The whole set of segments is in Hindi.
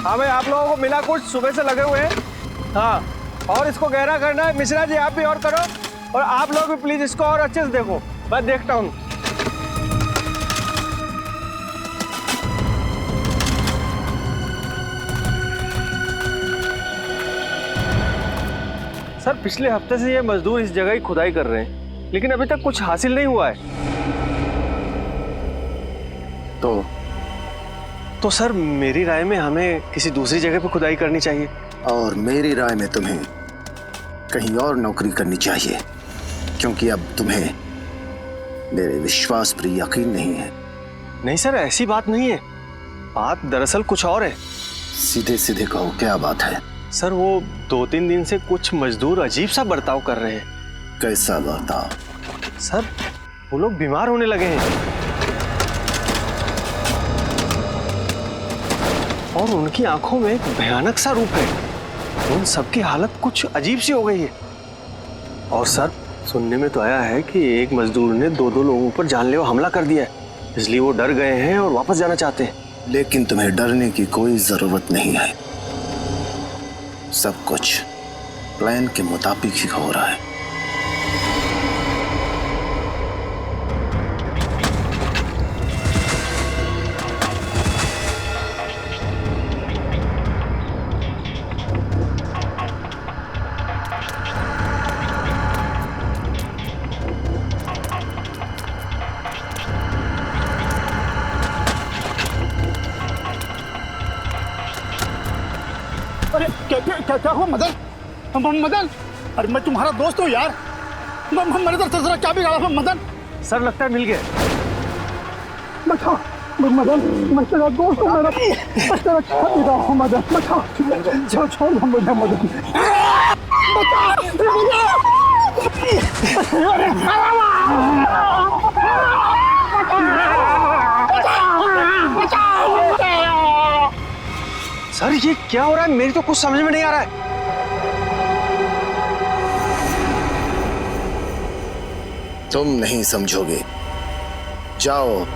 हाँ भाई, आप लोगों को मिला कुछ, सुबह से लगे हुए हैं। हाँ, और इसको गहरा करना है। मिश्रा जी आप भी और करो, और आप लोग भी प्लीज इसको और अच्छे से देखो। मैं देखता हूँ। सर, पिछले हफ्ते से ये मजदूर इस जगह ही खुदाई कर रहे हैं, लेकिन अभी तक कुछ हासिल नहीं हुआ है। तो सर, मेरी राय में हमें किसी दूसरी जगह पे खुदाई करनी चाहिए। और मेरी राय में तुम्हें कहीं और नौकरी करनी चाहिए, क्योंकि अब तुम्हें मेरे विश्वास पर यकीन नहीं है। नहीं सर, ऐसी बात नहीं है। बात दरअसल कुछ और है। सीधे सीधे कहो, क्या बात है? सर, वो 2-3 दिन से कुछ मजदूर अजीब सा बर्ताव कर रहे हैं। कैसा बर्ताव? सर, वो लोग बीमार होने लगे हैं और उनकी आंखों में एक भयानक सा रूप है। उन सबकी हालत कुछ अजीब सी हो गई है। और सर, सुनने में तो आया है कि एक मजदूर ने 2 लोगों पर जानलेवा हमला कर दिया है, इसलिए वो डर गए हैं और वापस जाना चाहते हैं। लेकिन तुम्हें डरने की कोई जरूरत नहीं है। सब कुछ प्लान के मुताबिक ही हो रहा है। अरे क्या हुआ मदन? मदन, अरे मैं तुम्हारा दोस्त हूँ यार। मेरे तरफ से क्या बिगाड़ा मदन? सर, लगता है मिल गया। मदन, मैं तेरा दोस्त हूँ। मैं तेरा क्या बिगाड़ा हूँ मदन? छोड़ मुझे मदन। सर, ये क्या हो रहा है? मेरी तो कुछ समझ में नहीं आ रहा है। तुम नहीं समझोगे। जाओ,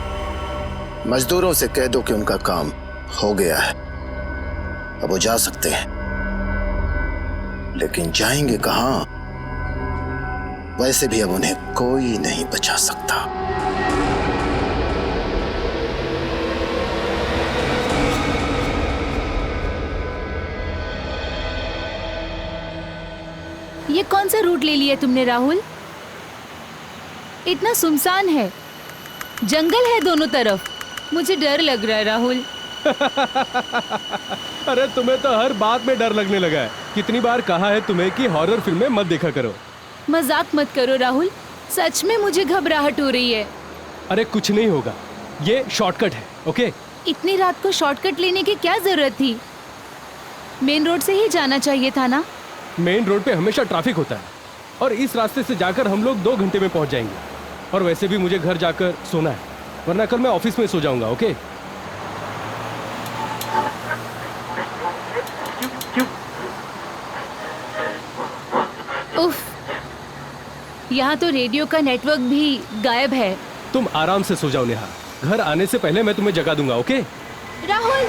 मजदूरों से कह दो कि उनका काम हो गया है, अब वो जा सकते हैं। लेकिन जाएंगे कहां? वैसे भी अब उन्हें कोई नहीं बचा सकता। ये कौन सा रूट ले लिया तुमने राहुल? इतना सुनसान है, जंगल है दोनों तरफ। मुझे डर लग रहा है राहुल। अरे तुम्हें तो हर बात में डर लगने लगा है। कितनी बार कहा है तुम्हें कि हॉरर फिल्में मत देखा करो। मजाक मत करो राहुल, सच में मुझे घबराहट हो रही है। अरे कुछ नहीं होगा, ये शॉर्टकट है। ओके? इतनी रात को शॉर्टकट लेने की क्या जरूरत थी? मेन रोड से ही जाना चाहिए था ना। मेन रोड पे हमेशा ट्रैफिक होता है और इस रास्ते से जाकर हम लोग 2 घंटे में पहुंच जाएंगे। और वैसे भी मुझे घर जाकर सोना है, वरना कल मैं ऑफिस में सो जाऊंगा। ओके? उफ, यहाँ तो रेडियो का नेटवर्क भी गायब है। तुम आराम से सो जाओ नेहा, घर आने से पहले मैं तुम्हें जगा दूंगा। ओके? राहुल,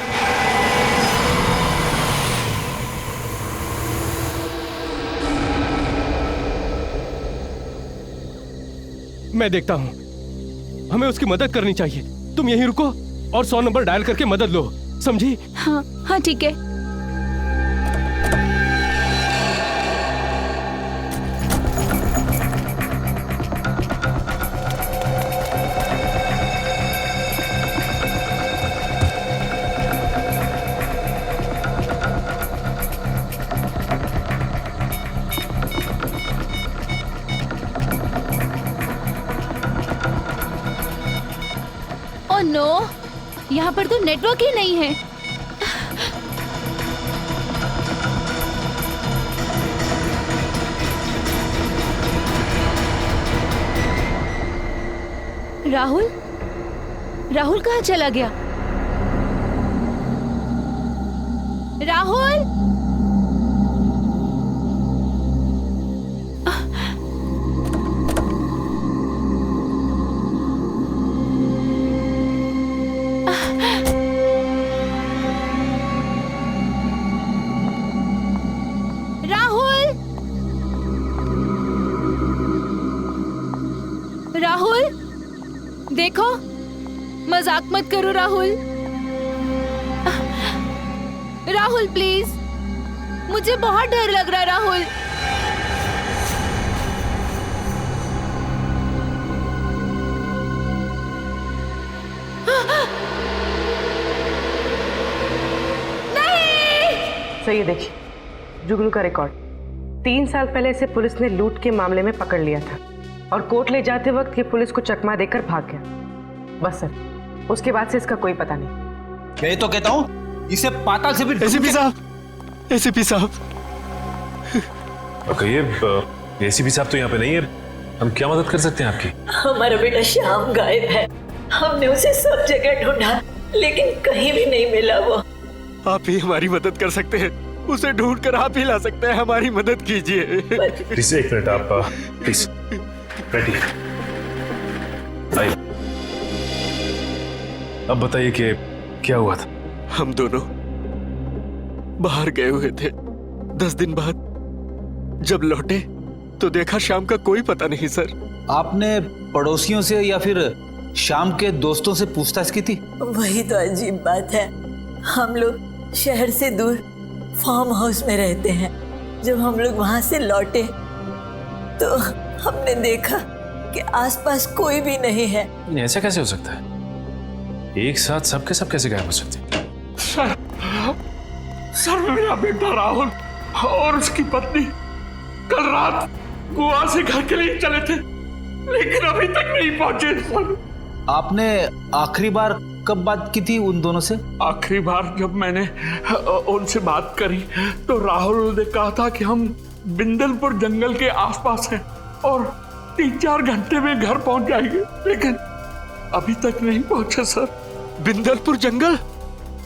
मैं देखता हूँ, हमें उसकी मदद करनी चाहिए। तुम यहीं रुको और 100 नंबर डायल करके मदद लो, समझी? हाँ हाँ ठीक है। ओह नो, यहाँ पर तो नेटवर्क ही नहीं है। राहुल, राहुल कहाँ चला गया? राहुल, मजाक मत करो राहुल। राहुल प्लीज, मुझे बहुत डर लग रहा है राहुल। सर ये देखिए, जुगनू का रिकॉर्ड। 3 साल पहले इसे पुलिस ने लूट के मामले में पकड़ लिया था और कोर्ट ले जाते वक्त ये पुलिस को चकमा देकर भाग गया। बस सर, उसके बाद से इसका कोई पता नहीं। मैं तो कहता हूँ इसे पाताल से भी एसीपी साहब, एसीपी साहब। कहिए, एसीपी साहब तो यहाँ पे नहीं है, हम क्या मदद कर सकते हैं आपकी? हमारा बेटा श्याम गायब है। हमने उसे सब जगह ढूंढा लेकिन कहीं भी नहीं मिला। वो आप ही हमारी मदद कर सकते हैं, उसे ढूंढ कर आप ही ला सकते हैं, हमारी मदद कीजिए। प्लीज एक मिनट, आप प्लीज बैठिए। आइए, अब बताइए कि क्या हुआ था? हम दोनों बाहर गए हुए थे। 10 दिन बाद जब लौटे तो देखा शाम का कोई पता नहीं सर। आपने पड़ोसियों से या फिर शाम के दोस्तों से पूछताछ की थी? वही तो अजीब बात है। हम लोग शहर से दूर फार्म हाउस में रहते हैं। जब हम लोग वहां से लौटे तो हमने देखा कि आसपास कोई भी नहीं है। ऐसा कैसे हो सकता है? एक साथ सबके सब कैसे गायब हो सकते हैं? सर मेरा बेटा राहुल और उसकी पत्नी कल रात गोवा से घर के लिए चले थे लेकिन अभी तक नहीं पहुंचे सर। आपने आखिरी बार कब बात की थी उन दोनों से? आखिरी बार जब मैंने उनसे बात करी तो राहुल ने कहा था कि हम बिंदलपुर जंगल के आसपास हैं और 3-4 घंटे में घर पहुंच जाएंगे, लेकिन अभी तक नहीं पहुंचे सर। बिंदलपुर जंगल?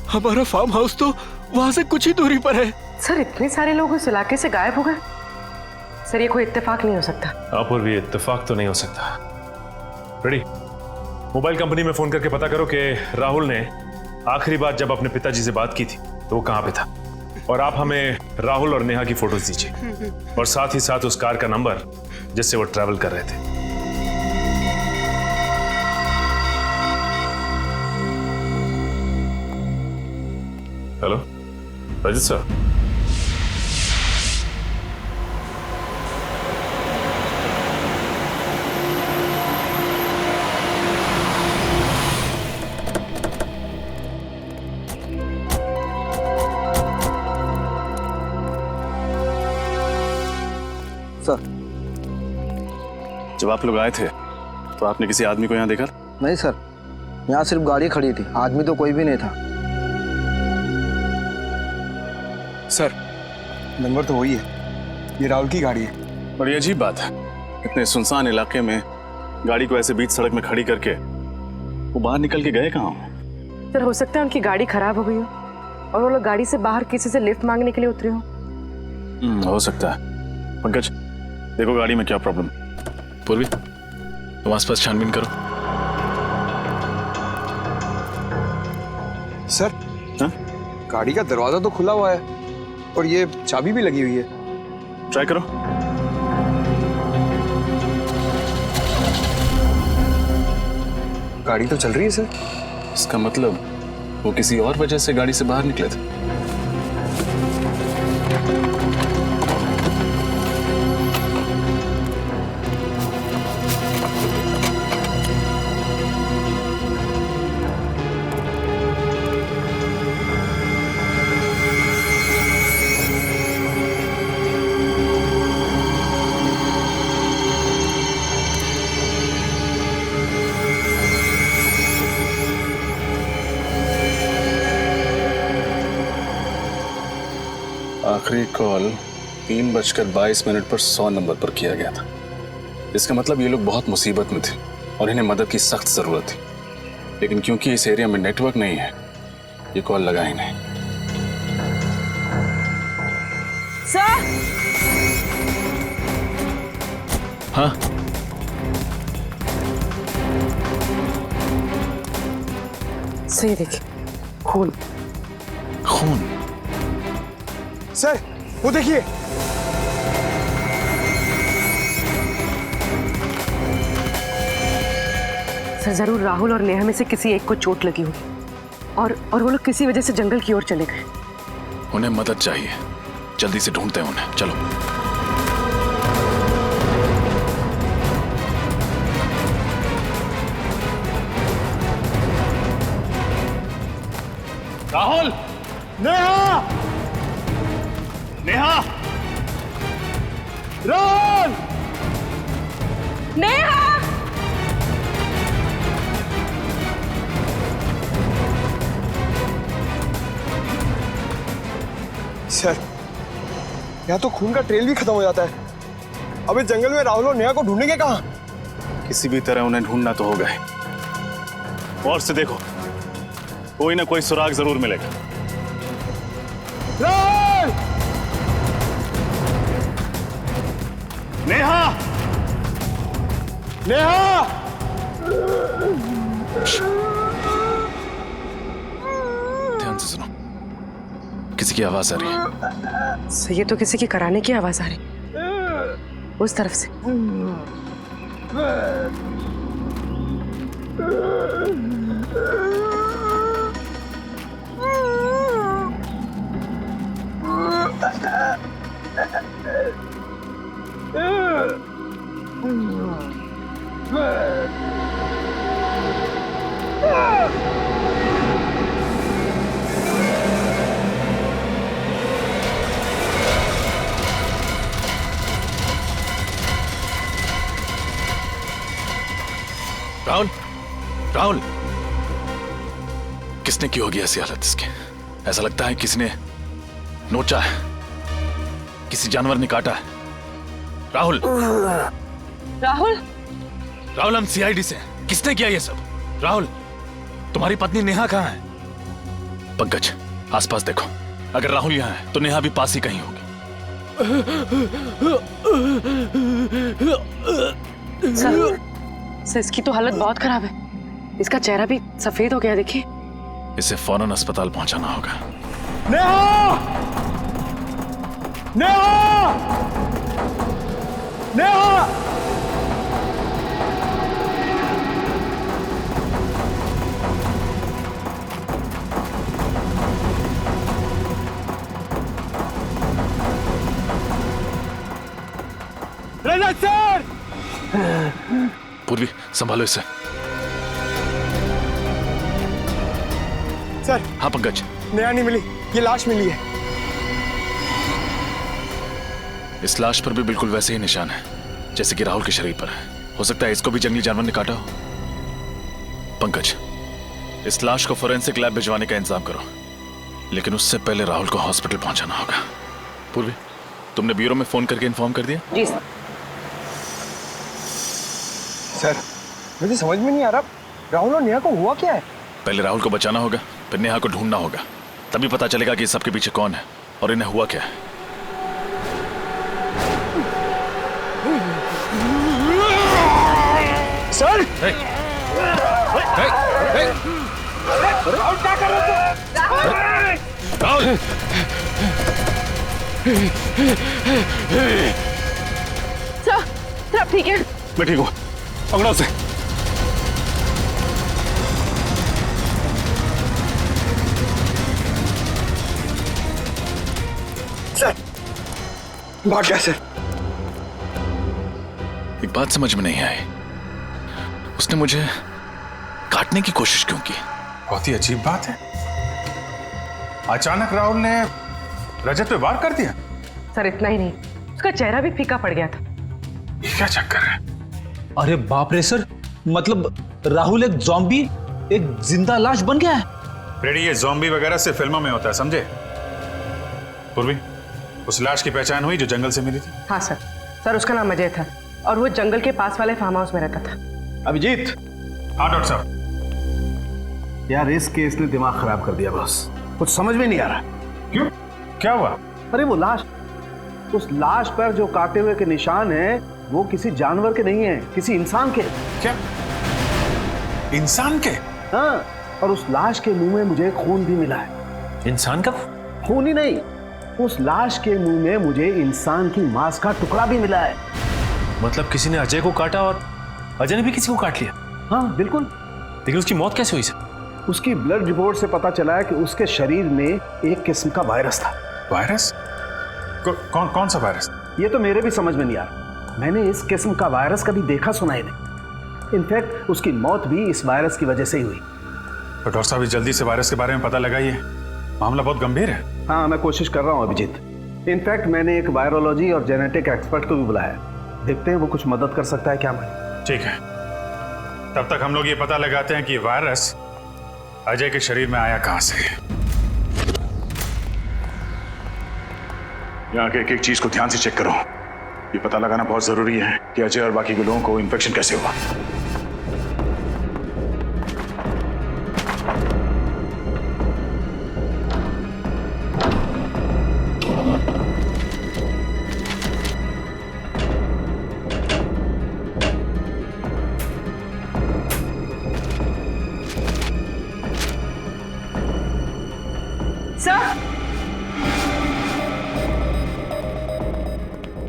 हमारा फार्म हाउस तो वहां से कुछ ही दूरी पर है। सर इतने सारे लोग इस इलाके से गायब हो गए? सर ये कोई इत्तेफाक नहीं हो सकता। आप और भी इत्तेफाक तो नहीं हो सकता। रेडी, मोबाइल कंपनी में फोन करके पता करो कि राहुल ने आखिरी बार जब अपने पिताजी से बात की थी तो वो कहां पे था, और आप हमें राहुल और नेहा की फोटोज दीजिए और साथ ही साथ उस कार का नंबर जिससे वो ट्रैवल कर रहे थे। Hello Rajit sir. सर, जब आप लोग आए थे तो आपने किसी आदमी को यहाँ देखा? नहीं सर, यहाँ सिर्फ गाड़ी खड़ी थी, आदमी तो कोई भी नहीं था। सर, नंबर तो वही है, ये राहुल की गाड़ी है। बड़ी अजीब बात है, इतने सुनसान इलाके में गाड़ी को ऐसे बीच सड़क में खड़ी करके वो बाहर निकल के गए कहाँ? सर हो सकता है उनकी गाड़ी खराब हो गई हो और वो लोग गाड़ी से बाहर किसी से लिफ्ट मांगने के लिए उतरे हो। हो सकता है। पंकज, देखो गाड़ी में क्या प्रॉब्लम। पूर्वी, तुम आसपास छानबीन करो। सर, हाँ? गाड़ी का दरवाजा तो खुला हुआ है और ये चाबी भी लगी हुई है। ट्राई करो। गाड़ी तो चल रही है सर। इसका मतलब वो किसी और वजह से गाड़ी से बाहर निकले थे। आखिरी कॉल 3:22 पर 100 नंबर पर किया गया था। इसका मतलब ये लोग बहुत मुसीबत में थे और इन्हें मदद की सख्त जरूरत थी, लेकिन क्योंकि इस एरिया में नेटवर्क नहीं है ये कॉल लगा ही नहीं। सर! हाँ, सही देखिए, खून। खून? सर वो देखिए, सर जरूर राहुल और नेहा में से किसी एक को चोट लगी होगी और वो लोग किसी वजह से जंगल की ओर चले गए। उन्हें मदद चाहिए, जल्दी से ढूंढते हैं उन्हें। चलो। राहुल! नेहा! नेहा! राहुल! नेहा! सर, यहाँ तो खून का ट्रेल भी खत्म हो जाता है। अब इस जंगल में राहुल और नेहा को ढूंढेंगे कहाँ? किसी भी तरह उन्हें ढूंढना तो होगा ही। और से देखो, कोई ना कोई सुराग जरूर मिलेगा। राहुल! नेहा! नेहा! ध्यान से सुनो, किसी की आवाज आ रही है। सर ये तो किसी की कराने की आवाज आ रही, उस तरफ से। राहुल! राहुल! किसने की होगी ऐसी हालत इसकी? ऐसा लगता है किसी ने नोचा है, किसी जानवर ने काटा है। राहुल! राहुल! राहुल, हम सीआईडी से हैं। किसने किया ये सब? राहुल, तुम्हारी पत्नी नेहा कहाँ है? पंकज, आसपास देखो, अगर राहुल यहाँ है तो नेहा भी पास ही कहीं होगी। सर इसकी तो हालत बहुत खराब है, इसका चेहरा भी सफेद हो गया, देखिए। इसे फौरन अस्पताल पहुंचाना होगा। नेहा! नेहा! नेहा! रजत सर! पूर्वी, संभालो इसे। सर, हाँ पंकज। नेहा नहीं मिली, ये लाश मिली है। इस लाश पर भी बिल्कुल वैसे ही निशान है जैसे कि राहुल के शरीर पर है। हो सकता है इसको भी जंगली जानवर ने काटा हो। पंकज, इस लाश को फोरेंसिक लैब भिजवाने का इंतजाम करो, लेकिन उससे पहले राहुल को हॉस्पिटल पहुंचाना होगा। पूर्वी, तुमने ब्यूरो में फोन करके इन्फॉर्म कर दिया? जी सर। सर, मुझे समझ में नहीं आ रहा, राहुल और नेहा को हुआ क्या है? पहले राहुल को बचाना होगा, फिर नेहा को ढूंढना होगा, तभी पता चलेगा कि सबके पीछे कौन है और इन्हें हुआ क्या है। सर! राहुल, क्या कर रहे हो? राहुल! सर आप ठीक है? मैं ठीक हूँ, पकड़ो उसे। सर, भाग गया सर। एक बात समझ में नहीं आई, उसने मुझे काटने की कोशिश क्यों की? बहुत ही अजीब बात है। अचानक राहुल ने रजत पे वार कर दिया। सर इतना ही नहीं, उसका चेहरा भी फीका पड़ गया था। ये क्या चक्कर है? अरे बाप रे सर, मतलब राहुल एक ज़ॉम्बी, एक जिंदा लाश बन गया है। रेडी, ये ज़ॉम्बी वगैरह से फिल्मों में होता है, समझे? पूर्वी, उस लाश की पहचान हुई जो जंगल से मिली थी? हाँ सर उसका नाम अजय था और वो जंगल के पास वाले फार्म हाउस में रहता था। अभिजीत। हाँ डॉक्टर साहब। यार इस केस ने दिमाग खराब कर दिया बॉस, कुछ समझ में नहीं आ रहा। क्यों, क्या हुआ? अरे वो लाश, उस लाश पर जो काटे हुए के निशान हैं वो किसी जानवर के नहीं है, किसी इंसान के। क्या? इंसान के? हाँ, और उस लाश के मुंह में मुझे खून भी मिला है। इंसान का खून ही नहीं, उस लाश के मुंह में मुझे इंसान की मांस का टुकड़ा भी मिला है। मतलब किसी ने अजय को काटा और अजय ने भी किसी को काट लिया? हाँ बिल्कुल। लेकिन उसकी मौत कैसे हुई सर? उसकी ब्लड रिपोर्ट से पता चला है कि उसके शरीर में एक किस्म का वायरस था। वायरस? कौन सा वायरस? ये तो मेरे भी समझ में नहीं आ रहा। मैंने इस किस्म का वायरस कभी देखा सुना ही नहीं। इनफैक्ट उसकी मौत भी इस वायरस की वजह से ही हुई। तो डॉक्टर साहब जल्दी से वायरस के बारे में पता लगाइए, मामला बहुत गंभीर है। हाँ मैं कोशिश कर रहा हूँ अभिजीत। इनफैक्ट मैंने एक वायरोलॉजी और जेनेटिक एक्सपर्ट को भी बुलाया, देखते हैं वो कुछ मदद कर सकता है क्या हमारी। ठीक है, तब तक हम लोग ये पता लगाते हैं कि वायरस अजय के शरीर में आया कहां से। यहाँ के एक एक चीज को ध्यान से चेक करो। ये पता लगाना बहुत जरूरी है कि अजय और बाकी के लोगों को इन्फेक्शन कैसे हुआ।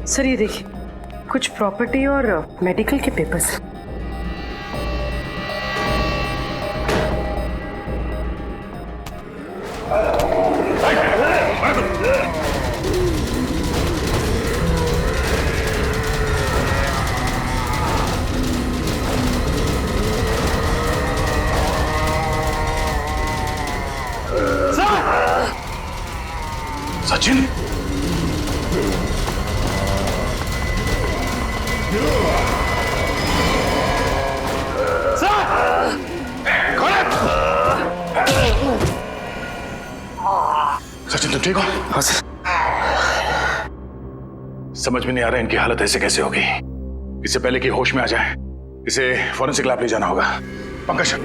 सर ये देखिए, कुछ प्रॉपर्टी और मेडिकल के पेपर्स। सचिन, सचिन तुम ठीक हो? हाँ सर। समझ में नहीं आ रहा इनकी हालत ऐसे कैसे होगी। इससे पहले कि होश में आ जाए इसे फॉरेंसिक लैब ले जाना होगा। पंकज सर।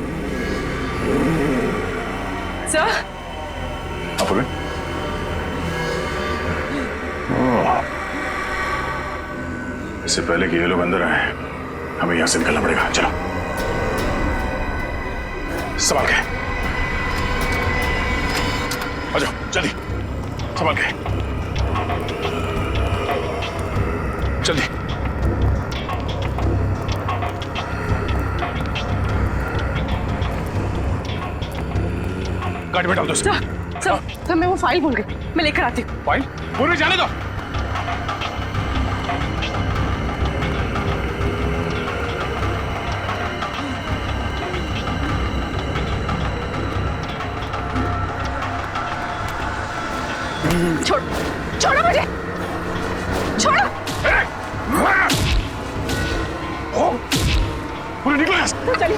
इससे पहले कि ये लोग अंदर आए हमें यहां से निकलना पड़ेगा। चलो संभाल के आ जाओ, जल्दी संभाल के जल्दी। गाड़ी में डाल दो। सर मैं वो फाइल भूल गई, मैं लेकर आती हूँ। फाइल पूरी जाने दो। छोड़ो मुझे, छोड़ो। पूरे निकलो यहाँ से। चलिए।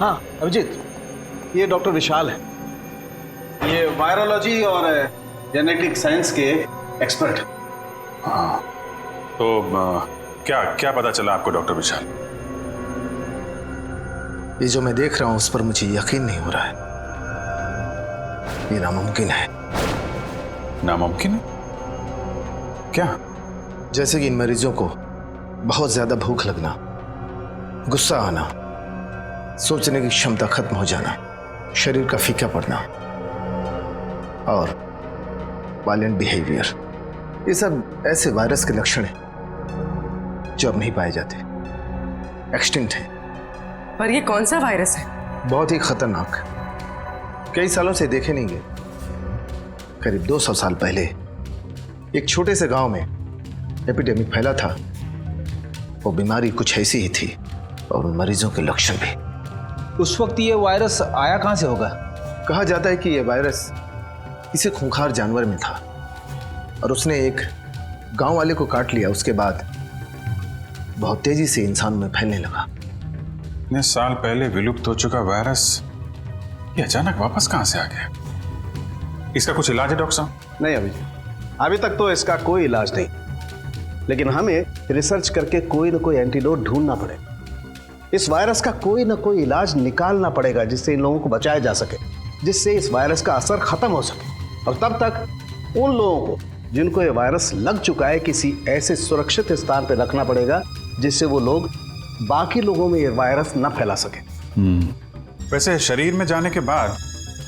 हाँ अभिजीत, ये डॉक्टर विशाल है। ये वायरोलॉजी और जेनेटिक साइंस के एक्सपर्ट। हाँ तो क्या क्या पता चला आपको डॉक्टर विशाल? ये जो मैं देख रहा हूं उस पर मुझे यकीन नहीं हो रहा है। ये नामुमकिन है। नामुमकिन? क्या? जैसे कि इन मरीजों को बहुत ज्यादा भूख लगना, गुस्सा आना, सोचने की क्षमता खत्म हो जाना, शरीर का फीका पड़ना और वायलेंट बिहेवियर, ये सब ऐसे वायरस के लक्षण हैं जो अब नहीं पाए जाते, एक्सटिंक्ट हैं। पर ये कौन सा वायरस है? बहुत ही खतरनाक, कई सालों से देखे नहीं गए। करीब 200 साल पहले एक छोटे से गांव में एपिडेमिक फैला था। वो बीमारी कुछ ऐसी ही थी और उन मरीजों के लक्षण भी। उस वक्त ये वायरस आया कहां से होगा? कहा जाता है कि यह वायरस किसी खूंखार जानवर में था और उसने एक गांव वाले को काट लिया। उसके बाद बहुत तेजी से इंसान में फैलने लगा। इतने साल पहले विलुप्त हो चुका वायरस ये अचानक वापस कहां से आ गया? इसका कुछ इलाज है डॉक्टर साहब? नहीं अभिजीत, अभी तक तो इसका कोई इलाज नहीं, लेकिन हमें रिसर्च करके कोई ना कोई एंटीडोट ढूंढना पड़ेगा। इस वायरस का कोई ना कोई इलाज निकालना पड़ेगा जिससे इन लोगों को बचाया जा सके, जिससे इस वायरस का असर खत्म हो सके। और तब तक उन लोगों को जिनको ये वायरस लग चुका है किसी ऐसे सुरक्षित स्थान पर रखना पड़ेगा जिससे वो लोग बाकी लोगों में ये वायरस न फैला सके। वैसे शरीर में जाने के बाद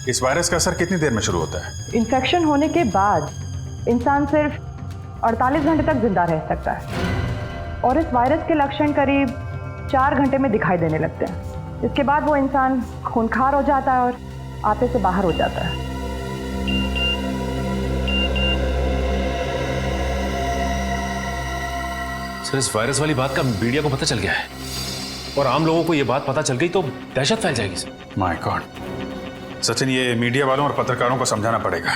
इस वायरस का असर कितनी देर में शुरू होता है? इन्फेक्शन होने के बाद इंसान सिर्फ 48 घंटे तक जिंदा रह सकता है और इस वायरस के लक्षण करीब 4 घंटे में दिखाई देने लगते हैं। इसके बाद वो इंसान खूनखार हो जाता है और आपे से बाहर हो जाता है। सर, इस वायरस वाली बात का मीडिया को पता चल गया है और आम लोगों को यह बात पता चल गई तो दहशत फैल जाएगी सर। माय गॉड सचिन, ये मीडिया वालों और पत्रकारों को समझाना पड़ेगा।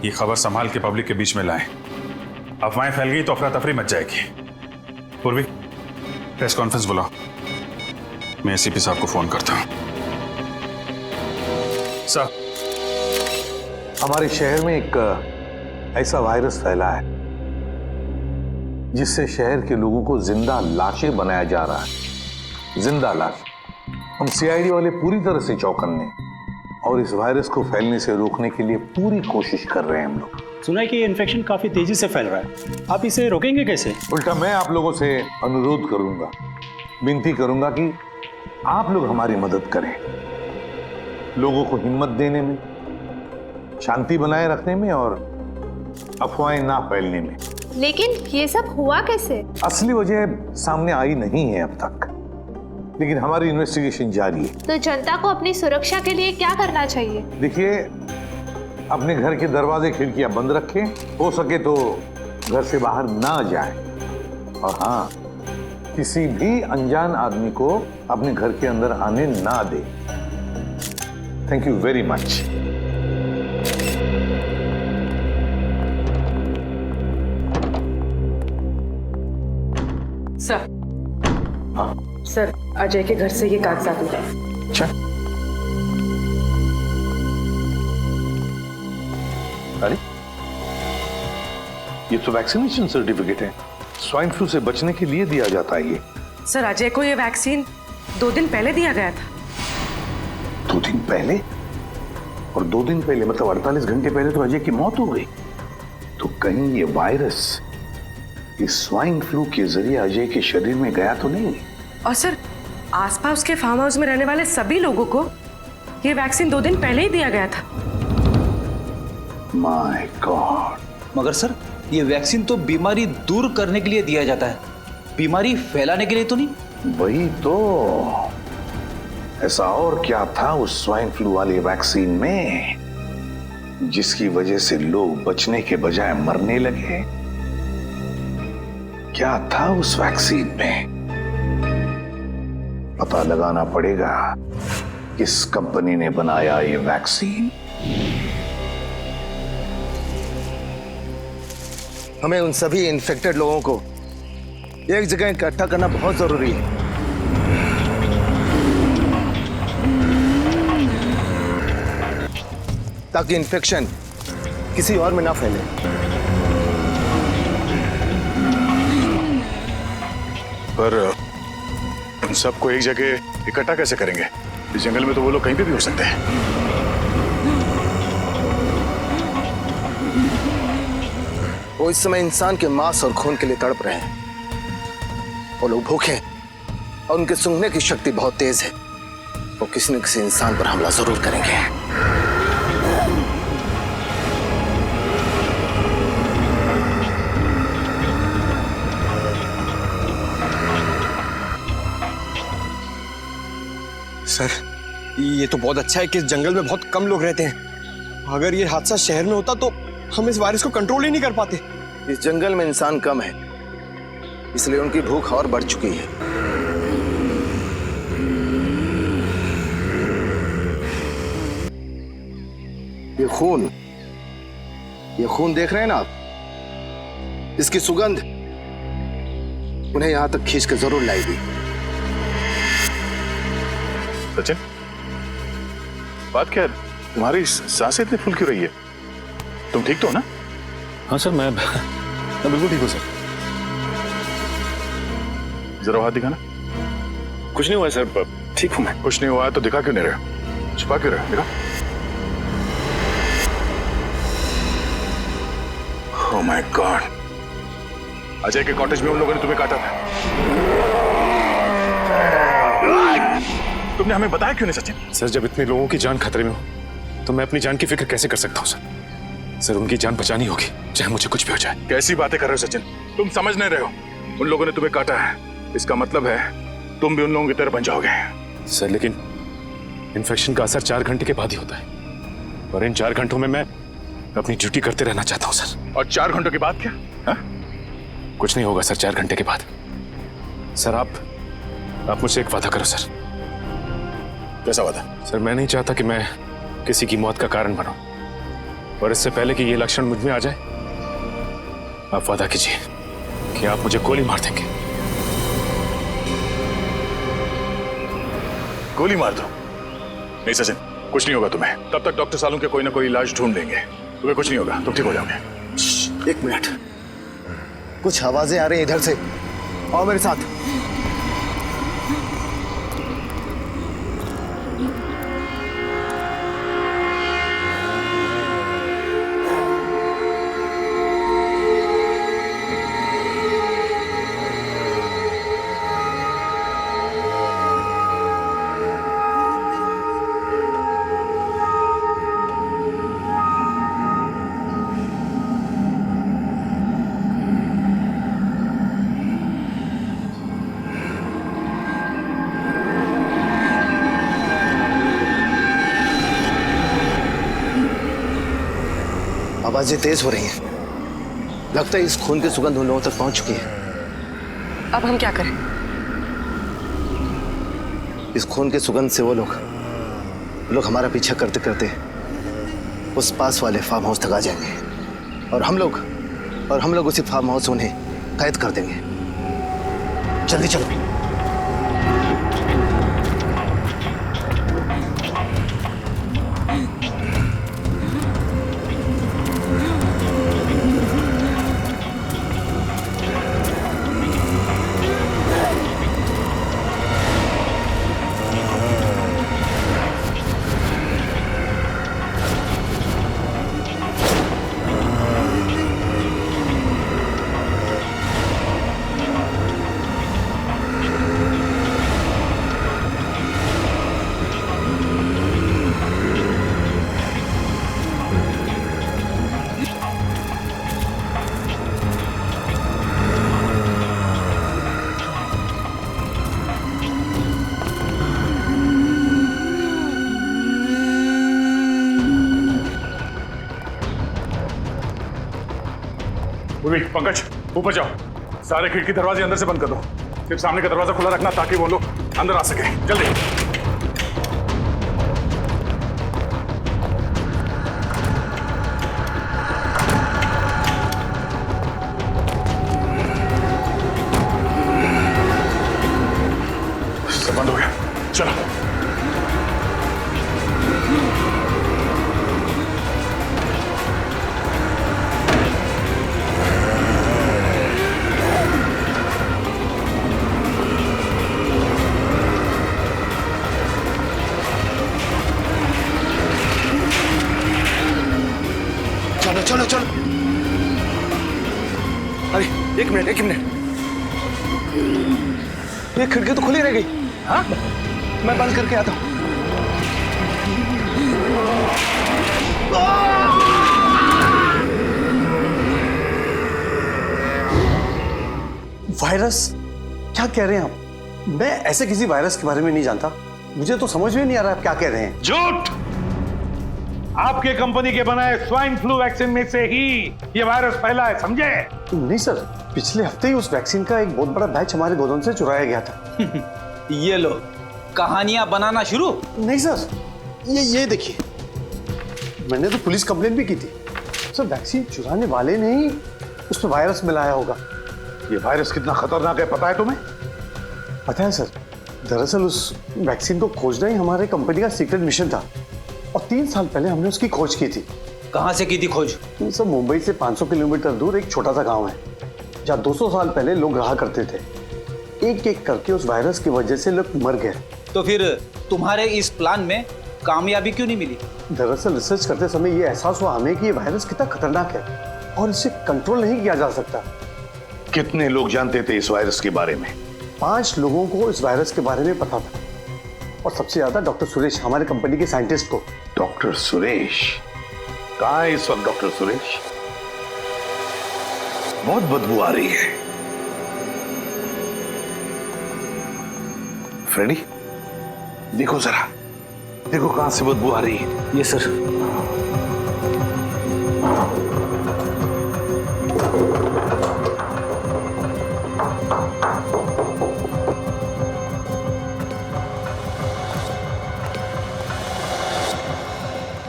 ये खबर संभाल के पब्लिक के बीच में लाएं। अफवाहें फैल गई तो अफरा तफरी मच जाएगी। पूर्वी, प्रेस कॉन्फ्रेंस बुलाओ। मैं एसीपी साहब को फोन करता हूं। सर, हमारे शहर में एक ऐसा वायरस फैला है जिससे शहर के लोगों को जिंदा लाशें बनाया जा रहा है। जिंदा लाश। हम सीआईडी वाले पूरी तरह से चौकन्ने और इस वायरस को फैलने से रोकने के लिए पूरी कोशिश कर रहे हैं हम लोग। सुना है कि ये इन्फेक्शन काफी तेजी से फैल रहा है, आप इसे रोकेंगे कैसे? उल्टा मैं आप लोगों से अनुरोध करूंगा, विनती करूंगा कि आप लोग हमारी मदद करें, लोगों को हिम्मत देने में, शांति बनाए रखने में और अफवाहें ना फैलने में। लेकिन ये सब हुआ कैसे? असली वजह सामने आई नहीं है अब तक, लेकिन हमारी इन्वेस्टिगेशन जारी है। तो जनता को अपनी सुरक्षा के लिए क्या करना चाहिए? देखिए, अपने घर के दरवाजे खिड़कियां बंद रखें, हो सके तो घर से बाहर ना जाएं, और हाँ, किसी भी अनजान आदमी को अपने घर के अंदर आने ना दें। Thank you very much. Sir, हाँ सर, अजय के घर से ये कागजात मिले। अच्छा, अरे ये तो वैक्सीनेशन सर्टिफिकेट है, स्वाइन फ्लू से बचने के लिए दिया जाता है ये। सर, अजय को ये वैक्सीन 2 दिन पहले दिया गया था। 2 दिन पहले? और 2 दिन पहले मतलब 48 घंटे पहले तो अजय की मौत हो गई। तो कहीं ये वायरस इस स्वाइन फ्लू के जरिए अजय के शरीर में गया तो नहीं? और सर, आसपास के फार्म हाउस में रहने वाले सभी लोगों को ये वैक्सीन 2 दिन पहले ही दिया गया था। My God. मगर सर, ये वैक्सीन तो बीमारी दूर करने के लिए दिया जाता है, बीमारी फैलाने के लिए तो नहीं। वही तो, ऐसा और क्या था उस स्वाइन फ्लू वाली वैक्सीन में जिसकी वजह से लोग बचने के बजाय मरने लगे? क्या था उस वैक्सीन में? पता लगाना पड़ेगा किस कंपनी ने बनाया ये वैक्सीन। हमें उन सभी इन्फेक्टेड लोगों को एक जगह इकट्ठा करना बहुत जरूरी है। ताकि इन्फेक्शन किसी और में ना फैले। पर उन सबको एक जगह इकट्ठा कैसे करेंगे? इस जंगल में तो वो लोग कहीं पे भी हो सकते हैं। वो इस समय इंसान के मांस और खून के लिए तड़प रहे हैं। वो लोग भूखे हैं और उनके सूंघने की शक्ति बहुत तेज है। वो किसी न किसी इंसान पर हमला जरूर करेंगे। सर, ये तो बहुत अच्छा है कि इस जंगल में बहुत कम लोग रहते हैं। अगर ये हादसा शहर में होता तो हम इस वायरस को कंट्रोल ही नहीं कर पाते। इस जंगल में इंसान कम है, इसलिए उनकी भूख और बढ़ चुकी है। ये खून देख रहे हैं ना आप? इसकी सुगंध उन्हें यहां तक खींच कर जरूर लाएगी। सचिन, बात क्या है? तुम्हारी सांसें इतनी फूल क्यों रही है? तुम ठीक तो हो ना? हाँ सर, मैं बिल्कुल ठीक हूँ सर। जरा हाथ दिखाना। कुछ नहीं हुआ सर, ठीक हूं मैं। कुछ नहीं हुआ है तो दिखा क्यों नहीं रहे? छुपा क्यों रहे? दिखा। ओह माय गॉड, अजय के कॉटेज में उन लोगों ने तुम्हें काटा था। तुमने हमें बताया क्यों नहीं सचिन? सर, जब इतने लोगों की जान खतरे में हो तो मैं अपनी जान की फिक्र कैसे कर सकता हूँ सर? सर, उनकी जान बचानी होगी, चाहे मुझे कुछ भी हो जाए। कैसी बातें कर रहे हो सचिन? तुम समझ नहीं रहे हो। उन लोगों ने तुम्हें काटा है, इसका मतलब है तुम भी उन लोगों की तरह बन जाओगे। सर, लेकिन इन्फेक्शन का असर 4 घंटे के बाद ही होता है, और इन 4 घंटों में मैं अपनी ड्यूटी करते रहना चाहता हूँ सर। और 4 घंटों के बाद क्या? हा? कुछ नहीं होगा सर 4 घंटे के बाद। सर, आप मुझसे एक वादा करो सर। कैसा वादा? सर, मैं नहीं चाहता कि मैं किसी की मौत का कारण बनूं, और इससे पहले कि ये लक्षण मुझ में आ जाए, आप वादा कीजिए कि आप मुझे गोली मार देंगे। गोली मार दो? नहीं सचिन, कुछ नहीं होगा तुम्हें। तब तक डॉक्टर सालों के कोई ना कोई इलाज ढूंढ लेंगे, तुम्हें कुछ नहीं होगा, तुम ठीक हो जाओगे। 1 मिनट, कुछ आवाजें आ रही हैं इधर से, आओ मेरे साथ। आवाजें तेज हो रही हैं, लगता है इस खून की सुगंध उन लोगों तक पहुंच चुकी है। अब हम क्या करें? इस खून की सुगंध से वो लोग हमारा पीछा करते करते उस पास वाले फार्म हाउस तक आ जाएंगे, और हम लोग उसी फार्म हाउस में उन्हें कैद कर देंगे। जल्दी चलो। पंकज, ऊपर जाओ, सारे खिड़की दरवाजे अंदर से बंद कर दो, सिर्फ सामने का दरवाजा खुला रखना ताकि वो लोग अंदर आ सके। जल्दी। सब बंद हो गया, चलो। चलो चलो। अरे एक मिनट, ये खिड़की तो खुली रह गई। हाँ, मैं बंद करके आता हूँ। वायरस? क्या कह रहे हैं आप? मैं ऐसे किसी वायरस के बारे में नहीं जानता, मुझे तो समझ में नहीं आ रहा आप क्या कह रहे हैं। झूठ! आपके कंपनी के बनाए स्वाइन फ्लू वैक्सीन में से ही ये वायरस फैला है, समझे? नहीं सर, पिछले हफ्ते ही उस वैक्सीन का एक बहुत बड़ा बैच हमारे गोदाम से चुराया गया था। ये लो, कहानियां बनाना शुरू। नहीं सर, ये देखिए, मैंने तो पुलिस कंप्लेंट भी की थी। सर, वैक्सीन चुराने वाले ने ही उसमें वायरस मिलाया होगा। ये वायरस कितना खतरनाक है पता है तुम्हें? पता है सर, दरअसल उस वैक्सीन को खोजना ही हमारे कंपनी का सीक्रेट मिशन था, और 3 साल पहले हमने उसकी खोज की थी। कहाँ से की थी खोज? सब मुंबई से 500 किलोमीटर दूर एक छोटा सा गांव है, जहाँ 200 साल पहले लोग रहा करते थे। एक एक करके उस वायरस की वजह से लोग मर गए। तो फिर तुम्हारे इस प्लान में कामयाबी क्यों नहीं मिली? दरअसल रिसर्च करते समय ये एहसास हुआ हमें कि ये वायरस कितना खतरनाक है और इसे कंट्रोल नहीं किया जा सकता। कितने लोग जानते थे इस वायरस के बारे में? 5 लोगों को इस वायरस के बारे में पता था और सबसे ज्यादा डॉक्टर सुरेश, हमारे कंपनी के साइंटिस्ट को। डॉक्टर सुरेश कहाँ है इस वक्त? डॉक्टर सुरेश, बहुत बदबू आ रही है। फ्रेडी, देखो जरा, देखो कहां से बदबू आ रही है। ये सर।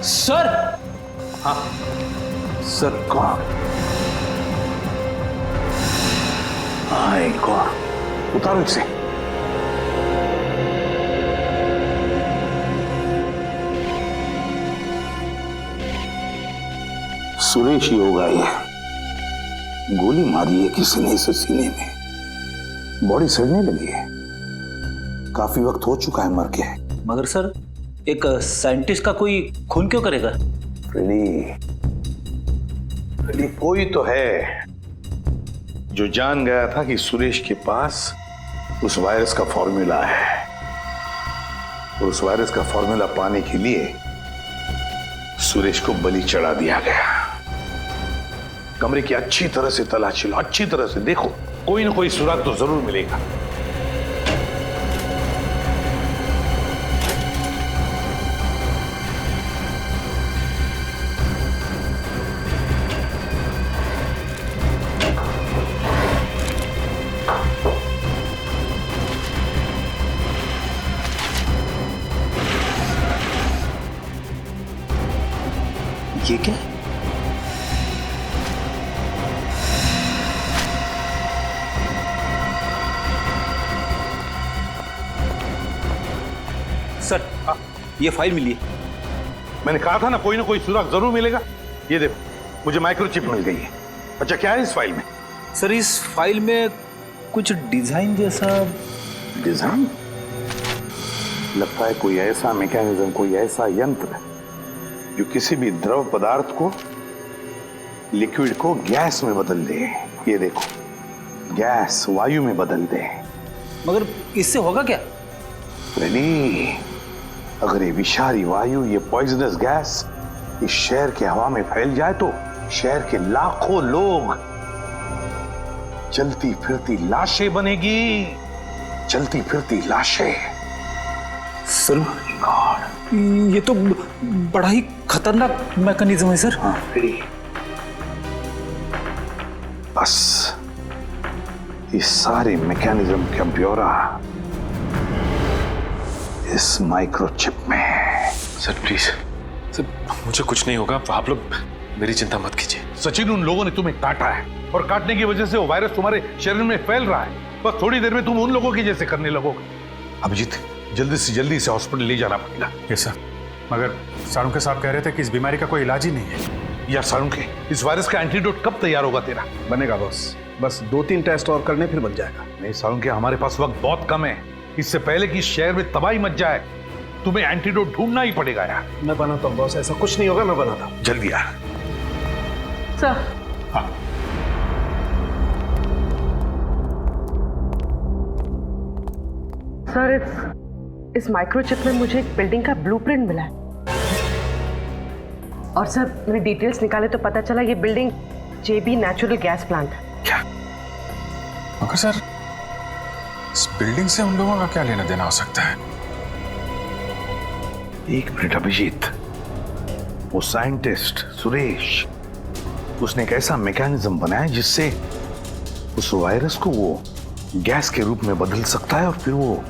सर। हाँ सर, कौन? हाय कौन? उतारो इसे। सुरेश ही होगा ये। गोली मारी है किसी ने इसे सीने में, बॉडी सड़ने लगी है, काफी वक्त हो चुका है मर के। मगर सर, एक साइंटिस्ट का कोई खून क्यों करेगा? फ्रेडी, कोई तो है जो जान गया था कि सुरेश के पास उस वायरस का फॉर्मूला है, और उस वायरस का फॉर्मूला पाने के लिए सुरेश को बलि चढ़ा दिया गया। कमरे की अच्छी तरह से तलाशी लो, अच्छी तरह से देखो, कोई ना कोई सुराग तो जरूर मिलेगा। ये क्या? सर, ये फाइल मिली है। मैंने कहा था ना कोई सुराग जरूर मिलेगा। ये देखो, मुझे माइक्रोचिप मिल गई है। अच्छा, क्या है इस फाइल में? सर, इस फाइल में कुछ डिजाइन जैसा। डिजाइन? लगता है कोई ऐसा मैकेनिज्म, कोई ऐसा यंत्र जो किसी भी द्रव पदार्थ को, लिक्विड को गैस में बदल दे। ये देखो, गैस वायु में बदल दे। मगर इससे होगा क्या? फ्रेडी, अगर ये विषारी वायु, ये पॉइजनस गैस इस शहर के हवा में फैल जाए तो शहर के लाखों लोग चलती फिरती लाशें बनेगी, चलती फिरती लाशें। सर, ये तो बड़ा ही खतरनाक मैकेनिज्म है सर। हाँ फ्रेडी, बस इस सारे मैकेनिज्म का ब्यौरा इस माइक्रोचिप में। सर प्लीज, सर मुझे कुछ नहीं होगा, आप लोग मेरी चिंता मत कीजिए। सचिन, उन लोगों ने तुम्हें काटा है और काटने की वजह से वो वायरस तुम्हारे शरीर में फैल रहा है। बस थोड़ी देर में तुम उन लोगों की जैसे करने लगोगे। अभिजीत, जल्दी से जल्दी से हॉस्पिटल ले जाना पड़ेगा। यस सर, मगर सारुंके साहब कह रहे थे कि इस बीमारी का कोई इलाज ही नहीं है। यार सारुंके, इस वायरस का एंटीडोट कब तैयार होगा तेरा? बनेगा बॉस, बस 2-3 टेस्ट और करने फिर बन जाएगा। नहीं सारुंके, हमारे पास वक्त बहुत कम है। इससे पहले कि शहर में तबाही मच जाए तुम्हें एंटीडोट ढूंढना ही पड़ेगा यार। मैं बनाता हूँ बॉस, ऐसा कुछ नहीं होगा, मैं बनाता हूँ। जल्दी यार। सर, हाँ। सर, इस माइक्रोचिप में मुझे एक बिल्डिंग का ब्लूप्रिंट मिला है और सर मैंने डिटेल्स निकाले तो पता चला ये बिल्डिंग जेबी नेचुरल गैस प्लांट है। क्या? मगर सर, इस बिल्डिंग से उन लोगों का क्या लेना देना हो सकता है? एक मिनट अभिजीत, वो साइंटिस्ट सुरेश, उसने एक ऐसा मैकेनिज्म बनाया जिससे उस वायरस को वो गैस के रूप में बदल सकता है और फिर वो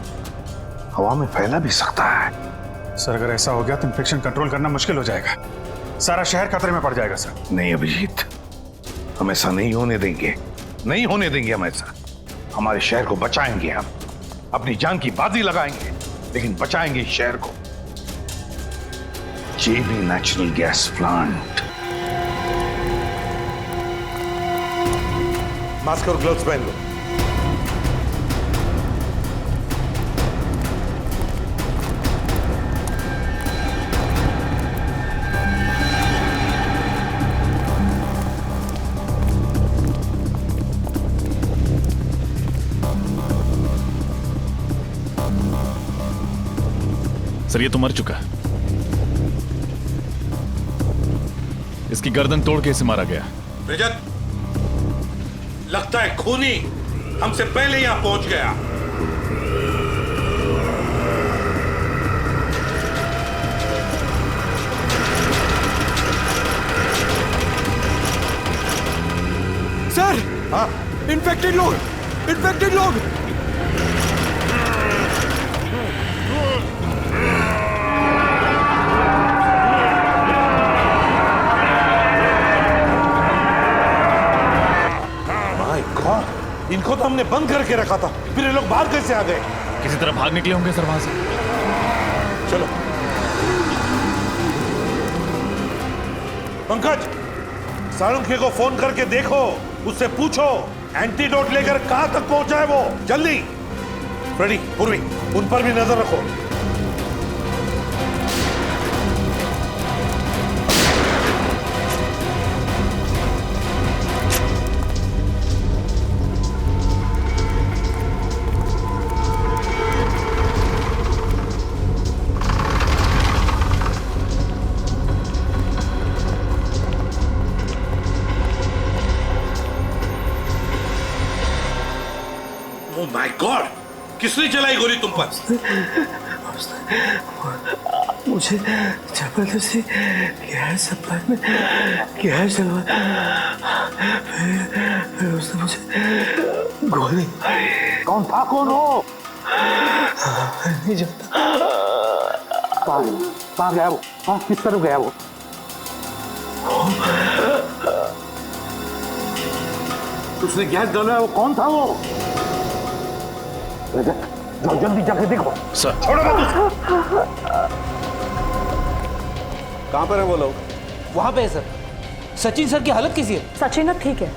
हवा में फैला भी सकता है। सर, अगर ऐसा हो गया तो इन्फेक्शन कंट्रोल करना मुश्किल हो जाएगा, सारा शहर खतरे में पड़ जाएगा सर। नहीं अभिजीत, हम ऐसा नहीं होने देंगे, नहीं होने देंगे हम ऐसा। हमारे शहर को बचाएंगे, हम अपनी जान की बाजी लगाएंगे, लेकिन बचाएंगे इस शहर को। जेबी नेचुरल गैस प्लांट। मास्क और ग्लव्स पहन लो। सर ये तो मर चुका है। इसकी गर्दन तोड़ के इसे मारा गया। रजत, लगता है खूनी हमसे पहले यहां पहुंच गया। सर, हाँ, इन्फेक्टेड लोग। माय गॉड, इनको तो हमने बंद करके रखा था, फिर ये लोग बाहर कैसे आ गए? किसी तरह भाग निकले होंगे सर वहां से। चलो पंकज, साळुंखे को फोन करके देखो, उससे पूछो एंटीडोट लेकर कहां तक पहुंचा है वो। जल्दी। फ्रेडी, पूर्वी, उन पर भी नजर रखो। ओह माय गॉड, किसने चलाई गोली तुम पर? मुझे जबरदस्ती गैस सप्लाई में गैस चलवा, फिर उसने मुझे गोली। कौन था? कौन हो? नहीं जानता। कहाँ गया वो? हाँ, किस तरफ गया वो? उसने गैस डाला, वो कौन था वो? जाओ जल्दी जाके देखो। सर छोड़ो मत उसको। कहाँ पर है वो लोग? वहां पे है सर। सचिन सर की हालत कैसी है? सचिन अब ठीक है।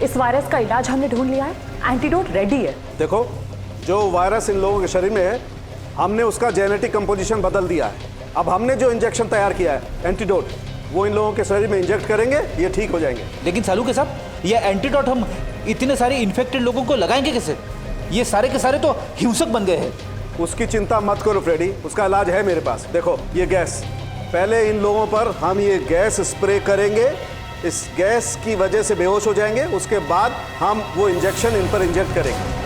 इस वायरस का इलाज हमने ढूंढ लिया है, एंटीडोट रेडी है। देखो, जो वायरस इन लोगों के शरीर में है, हमने उसका जेनेटिक कंपोजिशन बदल दिया है। अब हमने जो इंजेक्शन तैयार किया है, एंटीडोट, वो इन लोगों के शरीर में इंजेक्ट करेंगे, ये ठीक हो जाएंगे। लेकिन सालू के साहब, ये एंटीडोट हम इतने सारे इन्फेक्टेड लोगों को लगाएंगे कैसे? ये सारे के सारे तो हिंसक बन गए हैं। उसकी चिंता मत करो फ्रेडी, उसका इलाज है मेरे पास। देखो ये गैस, पहले इन लोगों पर हम ये गैस स्प्रे करेंगे, इस गैस की वजह से बेहोश हो जाएंगे, उसके बाद हम वो इंजेक्शन इन पर इंजेक्ट करेंगे।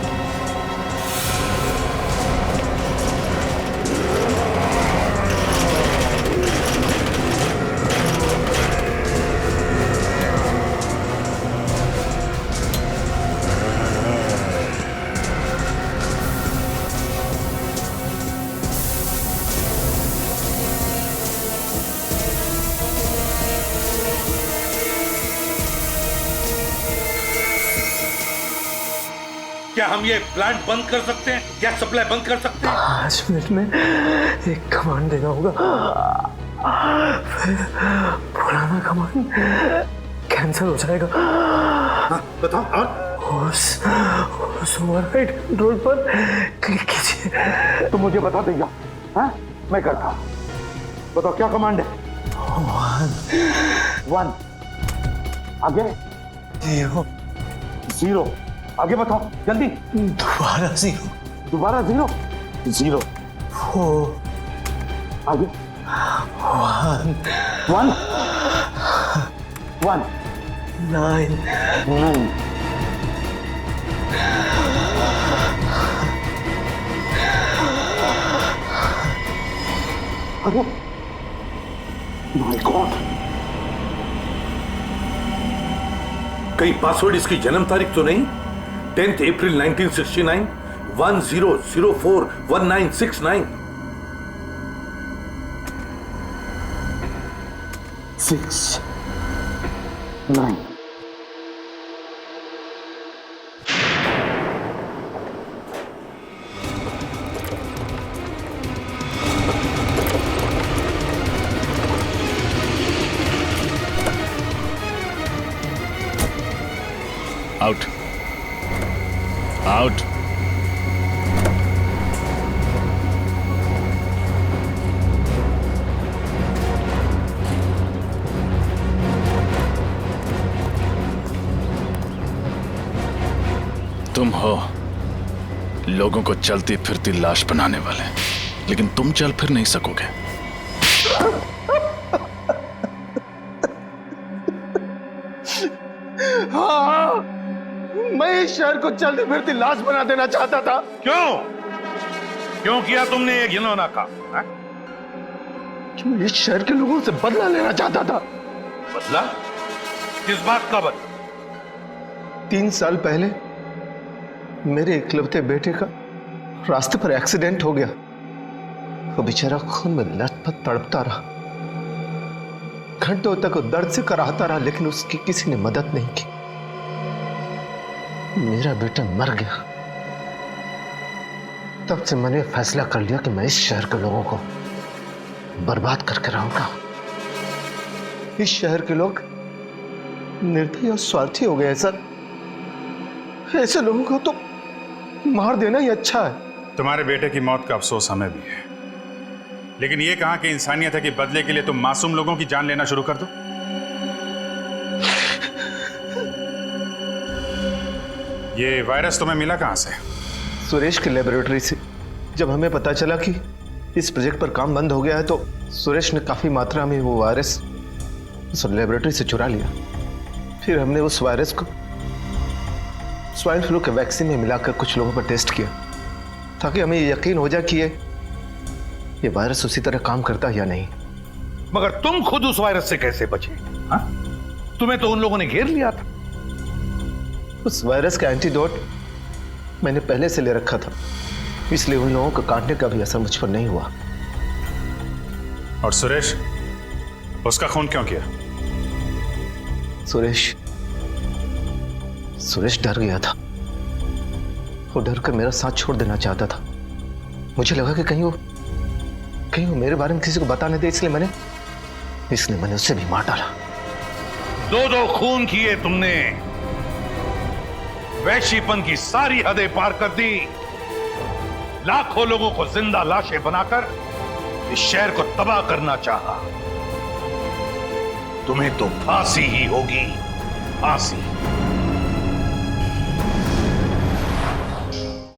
क्या हम ये प्लांट बंद कर सकते हैं? गैस सप्लाई बंद कर सकते हैं? 5 मिनट में एक कमांड देना होगा, फिर पुराना कमांड कैंसिल हो जाएगा। हाँ, बताओ। और उस ओवरराइड कंट्रोल पर क्लिक कीजिए। तो मुझे बता देगा। हाँ, मैं करता हूँ। बताओ क्या कमांड है? 1 आगे 0 आगे बताओ जल्दी। दोबारा 0 0 4 आगे 1 1 9 आगे। माय गॉड, कहीं पासवर्ड इसकी जन्म तारीख तो नहीं? 10th April 1969 1004 1969 6 9 out out. तुम हो लोगों को चलती फिरती लाश बनाने वाले। लेकिन तुम चल फिर नहीं सकोगे। हाँ, मैं इस शहर को चलती फिरती लाश बना देना चाहता था। क्यों किया तुमने ये घिनौना काम? क्यों इस शहर के लोगों से बदला लेना चाहता था। बदला? किस बात का बदला? 3 साल पहले मेरे इकलौते बेटे का रास्ते पर एक्सीडेंट हो गया। वो बेचारा खून में लथपथ तड़पता रहा, घंटों तक वो दर्द से कराहता रहा, लेकिन उसकी किसी ने मदद नहीं की। मेरा बेटा मर गया। तब से मैंने फैसला कर लिया कि मैं इस शहर के लोगों को बर्बाद करके रहूंगा। इस शहर के लोग निर्दयी और स्वार्थी हो गए सर। ऐसे लोगों को तो मार देना ही अच्छा है। तुम्हारे बेटे की मौत का अफसोस हमें भी है, लेकिन ये कहां की इंसानियत है कि बदले के लिए तुम मासूम लोगों की जान लेना शुरू कर दो। ये वायरस तुम्हें मिला कहां से? सुरेश की लेबोरेटरी से। जब हमें पता चला कि इस प्रोजेक्ट पर काम बंद हो गया है, तो सुरेश ने काफी मात्रा में वो वायरस उस लेबोरेटरी से चुरा लिया। फिर हमने उस वायरस को स्वाइन फ्लू के वैक्सीन में मिलाकर कुछ लोगों पर टेस्ट किया, ताकि हमें यकीन हो जाए कि ये वायरस उसी तरह काम करता है या नहीं। मगर तुम खुद उस वायरस से कैसे बचे? हाँ? तुम्हें तो उन लोगों ने घेर लिया था। उस वायरस का एंटीडोट मैंने पहले से ले रखा था, इसलिए उन लोगों को काटने का भी असर मुझ पर नहीं हुआ। और सुरेश, उसका खून क्यों किया? सुरेश डर गया था। वो डर कर मेरा साथ छोड़ देना चाहता था। मुझे लगा कि कहीं वो मेरे बारे में किसी को बताने दे, इसलिए मैंने उसे भी मार डाला। 2 खून किए तुमने, वैश्यपन की सारी हदें पार कर दी, लाखों लोगों को जिंदा लाशें बनाकर इस शहर को तबाह करना चाहा। तुम्हें तो फांसी ही होगी, फांसी।